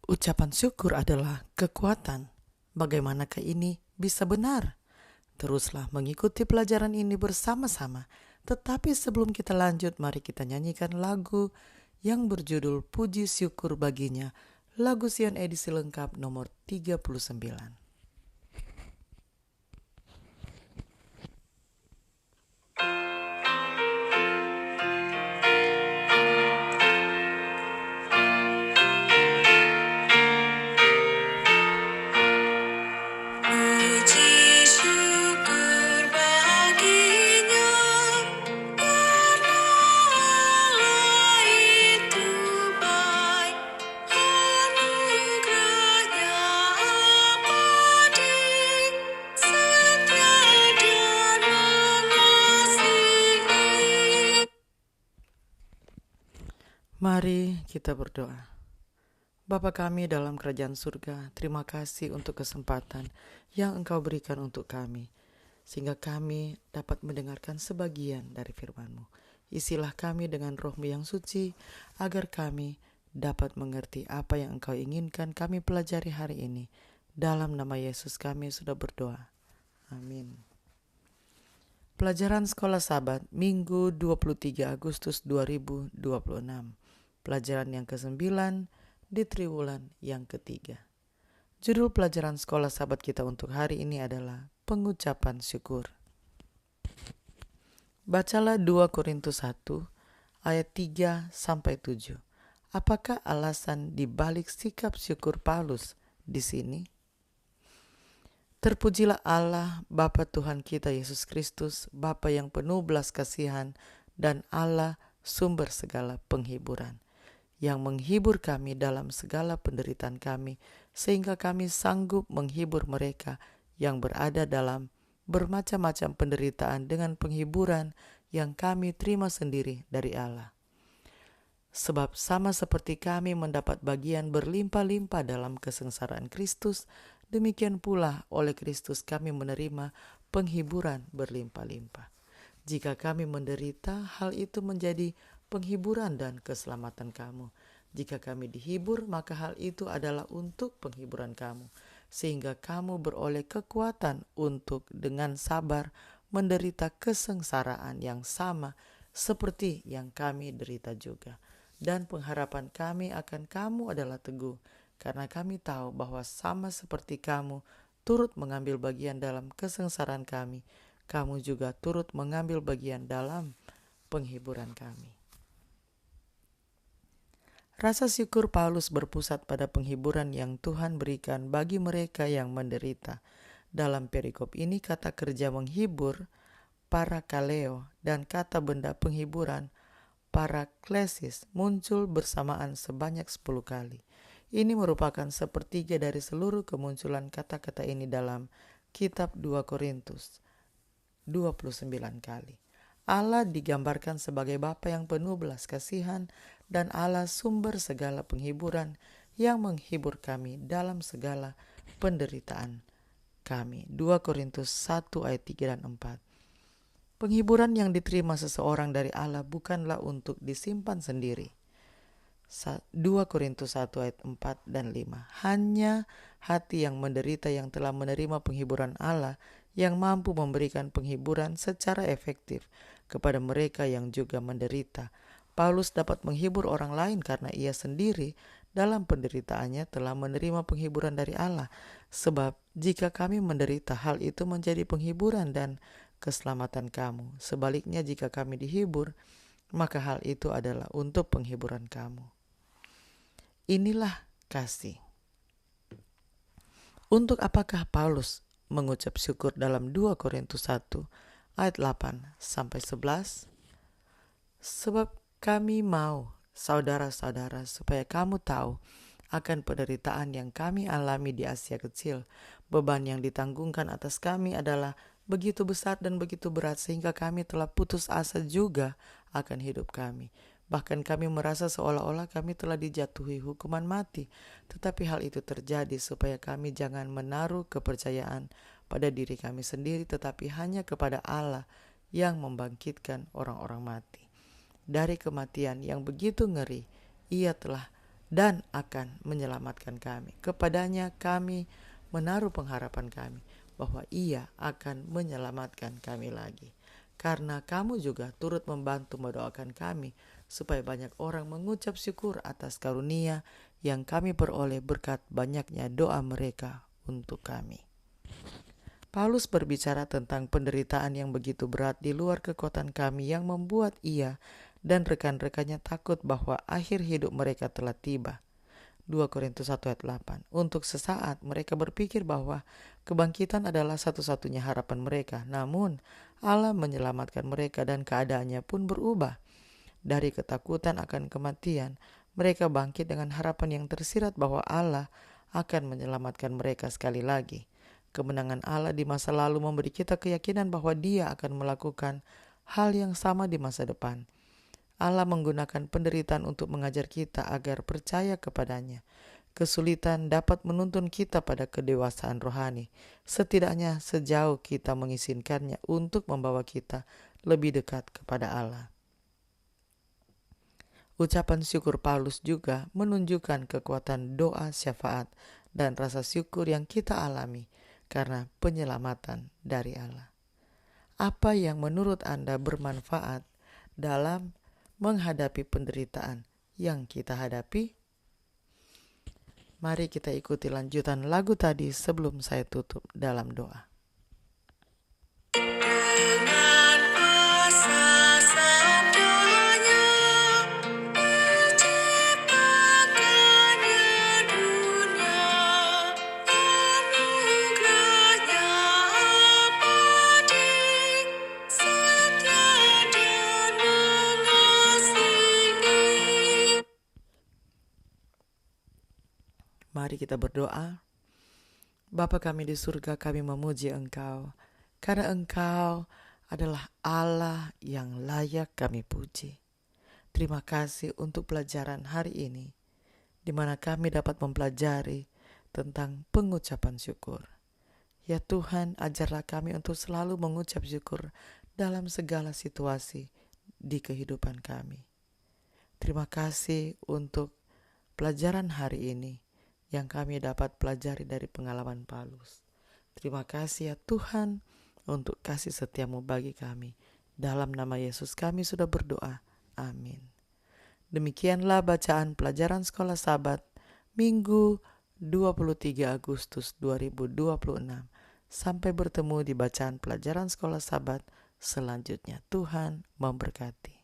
Ucapan syukur adalah kekuatan. Bagaimanakah ini bisa benar? Teruslah mengikuti pelajaran ini bersama-sama. Tetapi sebelum kita lanjut, mari kita nyanyikan lagu yang berjudul Puji Syukur Baginya. Lagu Sion edisi lengkap nomor 39. Puji syukur baginya, karena Allah itu baik, anugerahnya abadi, setia dan mengasihi. Mari kita berdoa. Bapa kami dalam kerajaan surga, terima kasih untuk kesempatan yang Engkau berikan untuk kami, sehingga kami dapat mendengarkan sebagian dari firman-Mu. Isilah kami dengan Roh-Mu yang suci, agar kami dapat mengerti apa yang Engkau inginkan kami pelajari hari ini. Dalam nama Yesus kami sudah berdoa. Amin. Pelajaran Sekolah Sabat, Minggu 23 Agustus 2026. Pelajaran yang ke-9 di triwulan yang ketiga. Judul pelajaran Sekolah Sabat kita untuk hari ini adalah pengucapan syukur. Bacalah 2 Korintus 1 ayat 3-7. Apakah alasan dibalik sikap syukur Paulus di sini? Terpujilah Allah, Bapa Tuhan kita Yesus Kristus, Bapa yang penuh belas kasihan dan Allah sumber segala penghiburan, yang menghibur kami dalam segala penderitaan kami, sehingga kami sanggup menghibur mereka yang berada dalam bermacam-macam penderitaan dengan penghiburan yang kami terima sendiri dari Allah. Sebab sama seperti kami mendapat bagian berlimpah-limpah dalam kesengsaraan Kristus, demikian pula oleh Kristus kami menerima penghiburan berlimpah-limpah. Jika kami menderita, hal itu menjadi penghiburan dan keselamatan kamu. Jika kami dihibur, maka hal itu adalah untuk penghiburan kamu, sehingga kamu beroleh kekuatan untuk dengan sabar menderita kesengsaraan yang sama seperti yang kami derita juga. Dan pengharapan kami akan kamu adalah teguh, karena kami tahu bahwa sama seperti kamu turut mengambil bagian dalam kesengsaraan kami, kamu juga turut mengambil bagian dalam penghiburan kami. Rasa syukur Paulus berpusat pada penghiburan yang Tuhan berikan bagi mereka yang menderita. Dalam perikop ini kata kerja menghibur, parakaleo, dan kata benda penghiburan, paraklesis, muncul bersamaan sebanyak 10 kali. Ini merupakan sepertiga dari seluruh kemunculan kata-kata ini dalam kitab 2 Korintus, 29 kali. Allah digambarkan sebagai Bapa yang penuh belas kasihan dan Allah sumber segala penghiburan yang menghibur kami dalam segala penderitaan kami. 2 Korintus 1 ayat 3 dan 4. Penghiburan yang diterima seseorang dari Allah bukanlah untuk disimpan sendiri. 2 Korintus 1 ayat 4 dan 5. Hanya hati yang menderita yang telah menerima penghiburan Allah yang mampu memberikan penghiburan secara efektif kepada mereka yang juga menderita. Paulus dapat menghibur orang lain karena ia sendiri dalam penderitaannya telah menerima penghiburan dari Allah. Sebab jika kami menderita, hal itu menjadi penghiburan dan keselamatan kamu. Sebaliknya jika kami dihibur, maka hal itu adalah untuk penghiburan kamu. Inilah kasih. Untuk apakah Paulus mengucap syukur dalam 2 Korintus 1 ayat 8-11? Sebab kami mau, saudara-saudara, supaya kamu tahu akan penderitaan yang kami alami di Asia Kecil. Beban yang ditanggungkan atas kami adalah begitu besar dan begitu berat sehingga kami telah putus asa juga akan hidup kami. Bahkan kami merasa seolah-olah kami telah dijatuhi hukuman mati. Tetapi hal itu terjadi supaya kami jangan menaruh kepercayaan pada diri kami sendiri, tetapi hanya kepada Allah yang membangkitkan orang-orang mati. Dari kematian yang begitu ngeri, Ia telah dan akan menyelamatkan kami. Kepadanya kami menaruh pengharapan kami bahwa Ia akan menyelamatkan kami lagi. Karena kamu juga turut membantu mendoakan kami supaya banyak orang mengucap syukur atas karunia yang kami peroleh berkat banyaknya doa mereka untuk kami. Paulus berbicara tentang penderitaan yang begitu berat di luar kekuatan kami yang membuat ia dan rekan-rekannya takut bahwa akhir hidup mereka telah tiba. 2 Korintus 1 ayat 8. Untuk sesaat mereka berpikir bahwa kebangkitan adalah satu-satunya harapan mereka. Namun Allah menyelamatkan mereka dan keadaannya pun berubah. Dari ketakutan akan kematian, mereka bangkit dengan harapan yang tersirat bahwa Allah akan menyelamatkan mereka sekali lagi. Kemenangan Allah di masa lalu memberi kita keyakinan bahwa Dia akan melakukan hal yang sama di masa depan. Allah menggunakan penderitaan untuk mengajar kita agar percaya kepadanya. Kesulitan dapat menuntun kita pada kedewasaan rohani, setidaknya sejauh kita mengizinkannya untuk membawa kita lebih dekat kepada Allah. Ucapan syukur Paulus juga menunjukkan kekuatan doa syafaat dan rasa syukur yang kita alami karena penyelamatan dari Allah. Apa yang menurut Anda bermanfaat dalam menghadapi penderitaan yang kita hadapi? Mari kita ikuti lanjutan lagu tadi sebelum saya tutup dalam doa. Dengan asa sabdanya diciptakannya dunia, anugerahnya abadi, setia dan mengasihi. Mari kita berdoa. Bapa kami di surga, kami memuji Engkau, karena Engkau adalah Allah yang layak kami puji. Terima kasih untuk pelajaran hari ini, di mana kami dapat mempelajari tentang pengucapan syukur. Ya Tuhan, ajarlah kami untuk selalu mengucap syukur dalam segala situasi di kehidupan kami. Terima kasih untuk pelajaran hari ini yang kami dapat pelajari dari pengalaman Paulus. Terima kasih ya Tuhan untuk kasih setiamu bagi kami. Dalam nama Yesus kami sudah berdoa. Amin. Demikianlah bacaan pelajaran Sekolah Sabat Minggu 23 Agustus 2026. Sampai bertemu di bacaan pelajaran Sekolah Sabat selanjutnya. Tuhan memberkati.